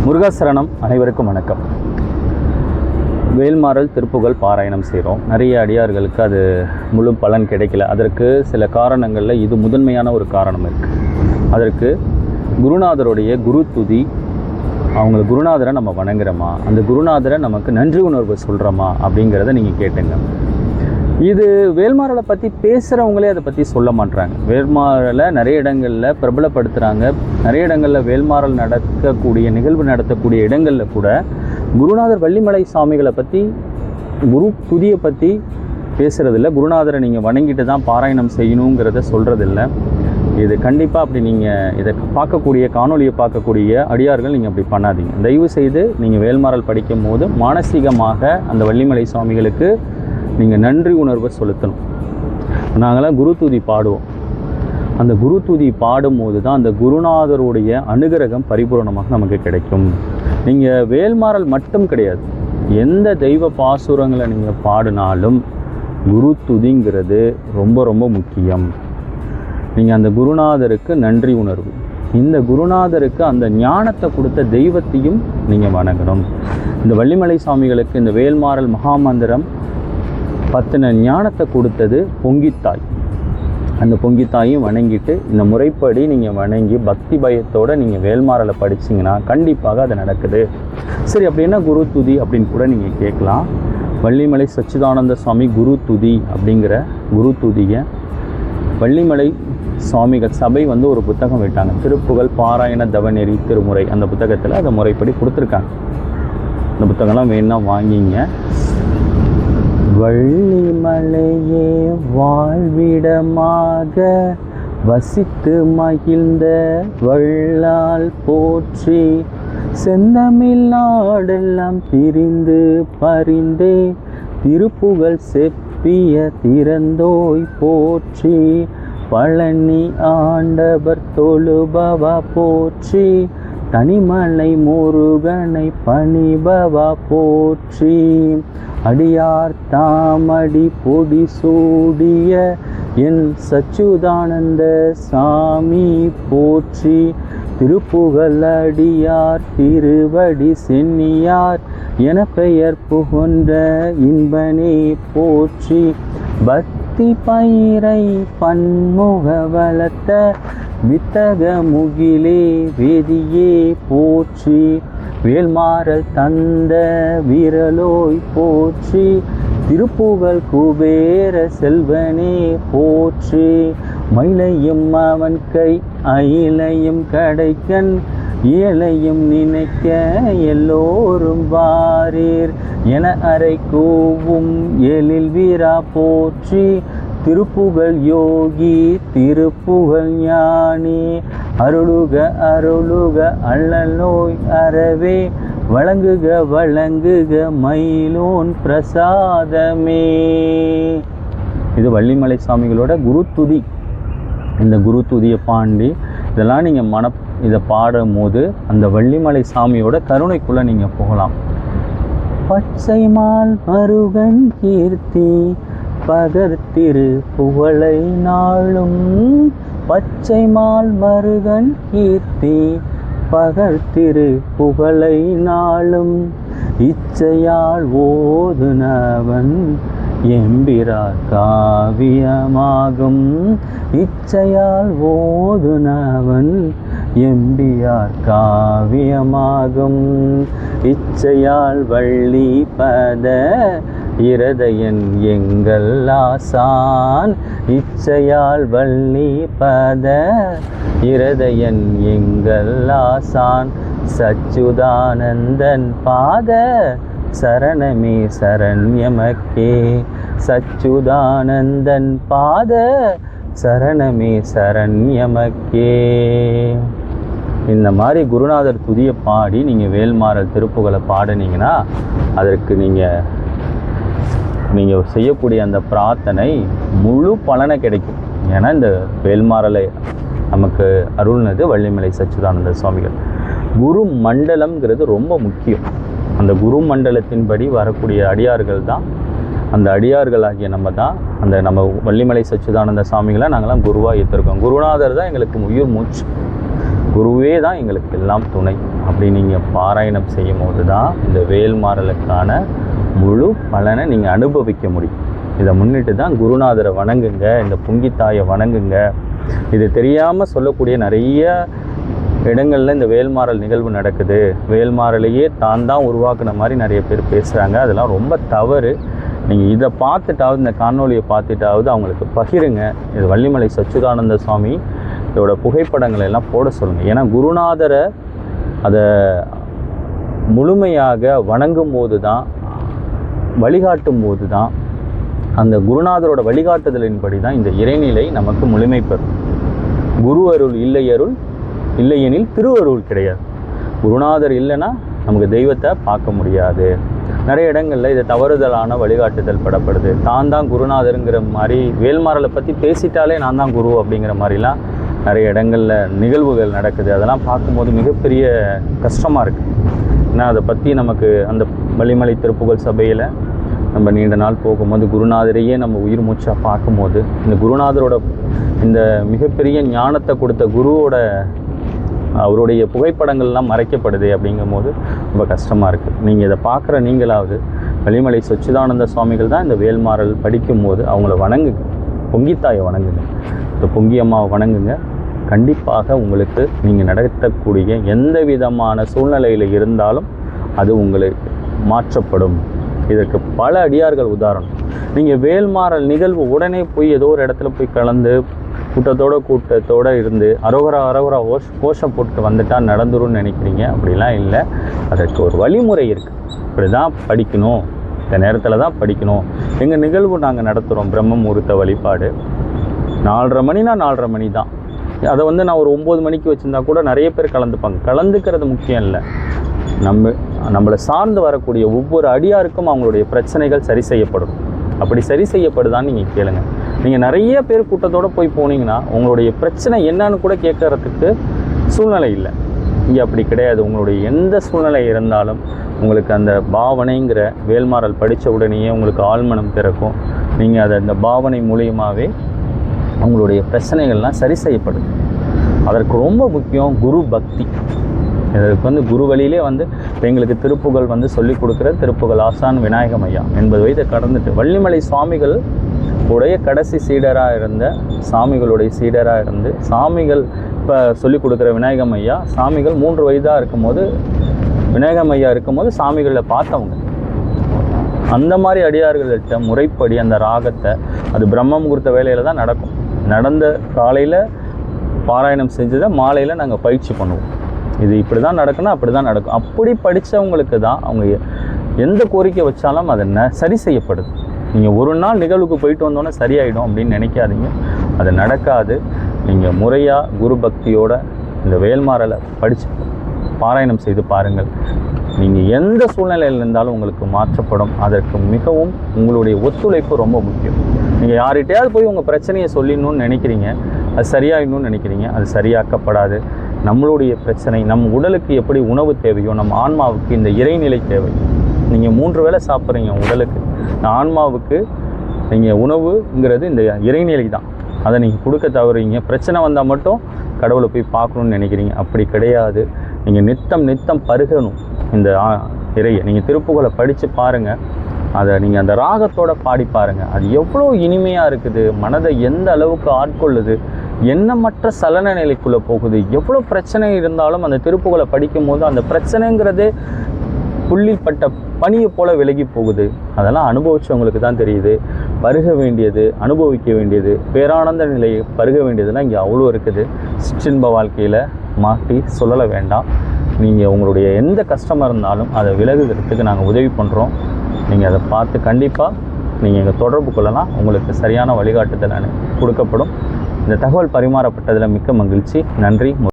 முருகாசரணம். அனைவருக்கும் வணக்கம். வேல்மாறல் திருப்புகழ் பாராயணம் செய்கிறோம். நிறைய அடியார்களுக்கு அது முழு பலன் கிடைக்கல. அதற்கு சில காரணங்களில் இது முதன்மையான ஒரு காரணம் இருக்குது. அதற்கு குருநாதருடைய குரு துதி, அவங்கள குருநாதரை நம்ம வணங்குறோமா, அந்த குருநாதரை நமக்கு நன்றி உணர்வு சொல்கிறோமா அப்படிங்கிறத நீங்கள் கேட்டுங்க. இது வேல்மாறலை பற்றி பேசுகிறவங்களே அதை பற்றி சொல்ல மாட்டாங்க. வேல்மாறலை நிறைய இடங்களில் பிரபலப்படுத்துகிறாங்க. நிறைய இடங்களில் வேல்மாறல் நடக்கக்கூடிய நிகழ்வு நடத்தக்கூடிய இடங்களில் கூட குருநாதர் வள்ளிமலை சாமிகளை பற்றி, குரு துதியை பற்றி பேசுகிறதில்ல. குருநாதரை நீங்கள் வணங்கிட்டு தான் பாராயணம் செய்யணுங்கிறத சொல்கிறதில்ல. இது கண்டிப்பாக அப்படி நீங்கள் இதை பார்க்கக்கூடிய காணொலியை பார்க்கக்கூடிய அடியார்கள் நீங்கள் அப்படி பண்ணாதீங்க. தயவு செய்து நீங்கள் வேல்மாறல் படிக்கும் போது மானசீகமாக அந்த வள்ளிமலை சுவாமிகளுக்கு நீங்கள் நன்றி உணர்வை செலுத்தணும். நாங்களாம் குரு தூதி பாடுவோம். அந்த குரு தூதி பாடும்போது தான் அந்த குருநாதருடைய அனுகிரகம் பரிபூர்ணமாக நமக்கு கிடைக்கும். நீங்கள் வேல்மாறல் மட்டும் கிடையாது, எந்த தெய்வ பாசுரங்களை நீங்கள் பாடினாலும் குரு துதிங்கிறது ரொம்ப ரொம்ப முக்கியம். நீங்கள் அந்த குருநாதருக்கு நன்றி உணர்வு, இந்த குருநாதருக்கு அந்த ஞானத்தை கொடுத்த தெய்வத்தையும் நீங்கள் வணங்கணும். இந்த வள்ளிமலை சாமிகளுக்கு இந்த வேல்மாறல் மகாமந்திரம் பற்றின ஞானத்தை கொடுத்தது பொங்கித்தாய். அந்த பொங்கித்தாயும் வணங்கிட்டு இந்த முறைப்படி நீங்கள் வணங்கி பக்தி பயத்தோடு நீங்கள் வேல்மாறலை படிச்சிங்கன்னா கண்டிப்பாக அது நடக்குது. சரி, அப்படி என்ன குரு துதி அப்படின்னு கூட நீங்கள் கேட்கலாம். வள்ளிமலை சச்சிதானந்த சுவாமி குரு துதி அப்படிங்கிற குரு துதியை வள்ளிமலை சுவாமிகள் சபை ஒரு புத்தகம் விட்டாங்க. திருப்புகழ் பாராயண தவநெறி திருமுறை, அந்த புத்தகத்தில் அதை முறைப்படி கொடுத்துருக்காங்க. அந்த புத்தகம்லாம் வேணும்னா வாங்கிங்க. வள்ளிமலையே வாழ்விடமாக வசித்து மகிழ்ந்த வள்ளால் போற்றி, செந்தமிழ் நாடெல்லாம் திரிந்து பரிந்தே திருப்புகழ் செப்பிய திறந்தோய் போற்றி, பழனி ஆண்டவர் தொழுபவா போற்றி, தனிமலை முருகனை பணிபவா போற்றி, அடியார் தாமடி பொடி சூடிய என் சச்சுதானந்த சாமி போற்றி, திருப்புகழ் அடியார் திருவடி சென்னியார் என பெயர் புகொன்ற இன்பனே போற்றி, பக்தி பயிரை பன்முக வளர்த்த வித்தக முகிலே வேதியே போற்றி, வேல்மாறல் தந்த விரலோய் போற்றி, திருப்புகழ் குபேர செல்வனே போற்றி, மயிலையும் அவன் கை அயிலையும் கடைக்கண் ஏழையும் நினைக்க எல்லோரும் வாரீர் என அறை கூவும் எழில் வீரா போற்றி, திருப்புகழ் யோகி திருப்புகழ் ஞானி அருளுக அருளுக அல்லலோய் அறவே, வழங்குக வழங்குக மயிலோன் பிரசாதமே. இது வள்ளிமலை சாமிகளோட குரு துதி. இந்த குரு துதியை பாண்டி இதெல்லாம் நீங்கள் இதை பாடும் போது அந்த வள்ளிமலை சாமியோட கருணைக்குள்ளே நீங்கள் போகலாம். பச்சைமால் மருகன் கீர்த்தி பகர்த்திரு புகழை நாளும், பச்சைமால் மருகன் கீர்த்தி பகர்த்திரு புகழை நாளும், இச்சையால் ஓதுனவன் எம்பிரார் காவியமாகும், இச்சையால் ஓதுனவன் எம்பியார் காவியமாகும், இச்சையால் வள்ளி பத இருதயன் எங்கள் ஆசான், இச்சையால் வள்ளி பத இருதயன் எங்கள் ஆசான், சச்சுதானந்தன் பாத சரணமே சரண்யமக்கே, சச்சுதானந்தன் பாத சரணமே சரண்யமக்கே. இந்த மாதிரி குருநாதர் துதியை பாடி நீங்கள் வேல்மாறல் திருப்புகளை பாடினீங்கன்னா அதற்கு நீங்கள் செய்யக்கூடிய அந்த பிரார்த்தனை முழு பலனை கிடைக்கும். ஏன்னா இந்த வேல்மாறலை நமக்கு அருள்னது வள்ளிமலை சச்சிதானந்த சுவாமிகள். குரு மண்டலம்ங்கிறது ரொம்ப முக்கியம். அந்த குரு மண்டலத்தின்படி வரக்கூடிய அடியார்கள் தான், அந்த அடியார்களாகிய நம்ம வள்ளிமலை சச்சிதானந்த சுவாமிகளை நாங்களாம் குருவாக ஏற்றிருக்கோம். குருநாதர் தான் எங்களுக்கு உயிர் மூச்சு. குருவே தான் எங்களுக்கு எல்லாம் துணை அப்படி நீங்கள் பாராயணம் செய்யும் போது தான் இந்த வேல்மாறலுக்கான முழு பலனை நீங்கள் அனுபவிக்க முடியும். இதை முன்னிட்டு தான் குருநாதரை வணங்குங்க, இந்த பொங்கித்தாயை வணங்குங்க. இது தெரியாமல் சொல்லக்கூடிய நிறைய இடங்களில் இந்த வேல்மாறல் நிகழ்வு நடக்குது, வேல்மாறலையே தான் உருவாக்குன மாதிரி நிறைய பேர் பேசுகிறாங்க. அதெல்லாம் ரொம்ப தவறு. நீங்கள் இதை பார்த்துட்டாவது, இந்த காணொலியை பார்த்துட்டாவது அவங்களுக்கு பகிருங்க. இது வள்ளிமலை சச்சிதானந்த சுவாமி இதோட புகைப்படங்களை எல்லாம் போட சொல்லுங்கள். ஏன்னா குருநாதரை அதை முழுமையாக வணங்கும் போது தான், வழிகாட்டும் போது தான், அந்த குருநாதரோட வழிகாட்டுதலின்படி தான் இந்த இறைநிலை நமக்கு முழுமை பெறும். குரு அருள் இல்லையெனில் திருவருள் கிடையாது. குருநாதர் இல்லைன்னா நமக்கு தெய்வத்தை பார்க்க முடியாது. நிறைய இடங்களில் இது தவறுதலான வழிகாட்டுதல் படப்படுது. தான் குருநாதருங்கிற மாதிரி வேல்மாறலை பற்றி பேசிட்டாலே நான் தான் குரு அப்படிங்கிற மாதிரிலாம் நிறைய இடங்களில் நிகழ்வுகள் நடக்குது. அதெல்லாம் பார்க்கும்போது மிகப்பெரிய கஷ்டமாக இருக்குது. ஏன்னா அதை பற்றி நமக்கு அந்த வள்ளிமலை திருப்புகழ் சபையில் நம்ம நீண்ட நாள் போகும்போது குருநாதரையே நம்ம உயிர் மூச்சாக பார்க்கும்போது, இந்த குருநாதரோட இந்த மிகப்பெரிய ஞானத்தை கொடுத்த குருவோட அவருடைய புகைப்படங்கள்லாம் மறைக்கப்படுது. அப்படிங்கும்போது ரொம்ப கஷ்டமாக இருக்குது. நீங்கள் இதை பார்க்குற நீங்களாவது வள்ளிமலை சச்சிதானந்த சுவாமிகள் தான் இந்த வேல்மாறல் படிக்கும்போது அவங்கள வணங்குங்க, பொங்கித்தாயை வணங்குங்க, இந்த பொங்கி அம்மாவை வணங்குங்க. கண்டிப்பாக உங்களுக்கு நீங்கள் நடத்தக்கூடிய எந்த விதமான சூழ்நிலையில் இருந்தாலும் அது உங்களுக்கு மாற்றப்படும். இதற்கு பல அடியார்கள் உதாரணம். நீங்கள் வேல்மாறல் நிகழ்வு உடனே போய் ஏதோ ஒரு இடத்துல போய் கலந்து கூட்டத்தோடு இருந்து அரோகரா கோஷம் போட்டு வந்துட்டால் நடந்துரும்னு நினைக்கிறீங்க. அப்படிலாம் இல்லை. அதற்கு ஒரு வழிமுறை இருக்குது. இப்படி தான் படிக்கணும், இந்த நேரத்தில் தான் படிக்கணும். எங்கள் நிகழ்வு நாங்கள் நடத்துகிறோம் பிரம்ம முகூர்த்த வழிபாடு 4:30 மணினா 4:30 மணி தான். அதை நான் ஒரு 9 மணிக்கு வச்சுருந்தா கூட நிறைய பேர் கலந்துப்பாங்க. கலந்துக்கிறது முக்கியம் இல்லை. நம்மளை சார்ந்து வரக்கூடிய ஒவ்வொரு அடியாருக்கும் அவங்களுடைய பிரச்சனைகள் சரி செய்யப்படும். அப்படி சரி செய்யப்படுதான்னு நீங்கள் கேளுங்க. நீங்கள் நிறைய பேர் கூட்டத்தோடு போய் போனீங்கன்னா உங்களுடைய பிரச்சனை என்னன்னு கூட கேட்கறதுக்கு சூழ்நிலை இல்லை. இங்கே அப்படி கிடையாது. உங்களுடைய எந்த சூழ்நிலை இருந்தாலும் உங்களுக்கு அந்த பாவனைங்கிற வேல்மாறல் படித்த உடனேயே உங்களுக்கு ஆழ்மனம் திறக்கும். நீங்கள் அதை அந்த பாவனை மூலியமாகவே உங்களுடைய பிரச்சனைகள்லாம் சரி செய்யப்படுது. அதற்கு ரொம்ப முக்கியம் குரு பக்தி. இதற்கு குரு வழியிலே எங்களுக்கு திருப்புகழ் சொல்லிக் கொடுக்குற திருப்புகழ் ஆசான் விநாயகம் ஐயா 80 வயதை கடந்துட்டு வள்ளிமலை சுவாமிகள் உடைய கடைசி சீடராக இருந்த சாமிகளுடைய சீடராக இருந்து சாமிகள் இப்போ சொல்லிக் கொடுக்குற விநாயகம் ஐயா சாமிகள் 3 வயதாக இருக்கும்போது விநாயகம் ஐயா இருக்கும்போது சாமிகளில் பார்த்தவங்க. அந்த மாதிரி அடியார்கள்ட்ட முறைப்படி அந்த ராகத்தை அது பிரம்ம முகூர்த்த வேலையில் தான் நடக்கும். நடந்த காலையில் பாராயணம் செஞ்சதை மாலையில் நாங்கள் பயிற்சி பண்ணுவோம். இது இப்படி தான் நடக்கணும், அப்படி தான் நடக்கும். அப்படி படித்தவங்களுக்கு தான் அவங்க எந்த கோரிக்கை வச்சாலும் அதை சரி செய்யப்படுது. நீங்கள் ஒரு நாள் நிகழ்வுக்கு போயிட்டு வந்தோன்னே சரியாயிடும் அப்படின்னு நினைக்காதீங்க. அது நடக்காது. நீங்கள் முறையாக குரு பக்தியோட இந்த வேல்மாறலை படித்து பாராயணம் செய்து பாருங்கள். நீங்கள் எந்த சூழ்நிலையில் இருந்தாலும் உங்களுக்கு மாற்றப்படும். அதற்கு மிகவும் உங்களுடைய ஒத்துழைப்பு ரொம்ப முக்கியம். நீங்கள் யார்கிட்டையாவது போய் உங்கள் பிரச்சனையை சொல்லிடணும்னு நினைக்கிறீங்க, அது சரியாயிடணும்னு நினைக்கிறீங்க, அது சரியாக்கப்படாது. நம்மளுடைய பிரச்சனை, நம் உடலுக்கு எப்படி உணவு தேவையோ நம்ம ஆன்மாவுக்கு இந்த இறைநிலை தேவை. நீங்கள் 3 வேளை சாப்பிட்றீங்க உடலுக்கு, ஆன்மாவுக்கு நீங்கள் உணவுங்கிறது இந்த இறைநிலை தான். அதை நீங்கள் கொடுக்க தவறீங்க. பிரச்சனை வந்தால் மட்டும் கடவுளை போய் பார்க்கணுன்னு நினைக்கிறீங்க. அப்படி கிடையாது. நீங்கள் நித்தம் பருகணும் இந்த இறையை. நீங்கள் திருப்புகழை படித்து பாருங்கள். அதை நீங்கள் அந்த ராகத்தோடு பாடி பாருங்கள். அது எவ்வளோ இனிமையாக இருக்குது, மனதை எந்த அளவுக்கு ஆட்கொள்ளுது, எண்ணமற்ற சலன நிலைக்குள்ளே போகுது. எவ்வளோ பிரச்சனை இருந்தாலும் அந்த திருப்புகழை படிக்கும் போது அந்த பிரச்சனைங்கிறது புள்ளில் பட்ட பனியை போல விலகி போகுது. அதெல்லாம் அனுபவிச்சவங்களுக்கு தான் தெரியுது. பருக வேண்டியது, அனுபவிக்க வேண்டியது, பேரானந்த நிலையை பருக வேண்டியதுலாம் இங்கே அவ்வளோ இருக்குது. சிற்றின்ப வாழ்க்கையில் மாட்டி சொல்லலை வேண்டாம். நீங்கள் உங்களுடைய எந்த கஷ்டமாக இருந்தாலும் அதை விலகுகிறதுக்கு நாங்கள் உதவி பண்ணுறோம். நீங்கள் அதை பார்த்து கண்டிப்பாக நீங்கள் எங்கள் தொடர்பு கொள்ளலாம். உங்களுக்கு சரியான வழிகாட்டுதல் கொடுக்கப்படும். இந்த தகவல் பரிமாறப்பட்டதில் மிக்க மகிழ்ச்சி. நன்றி.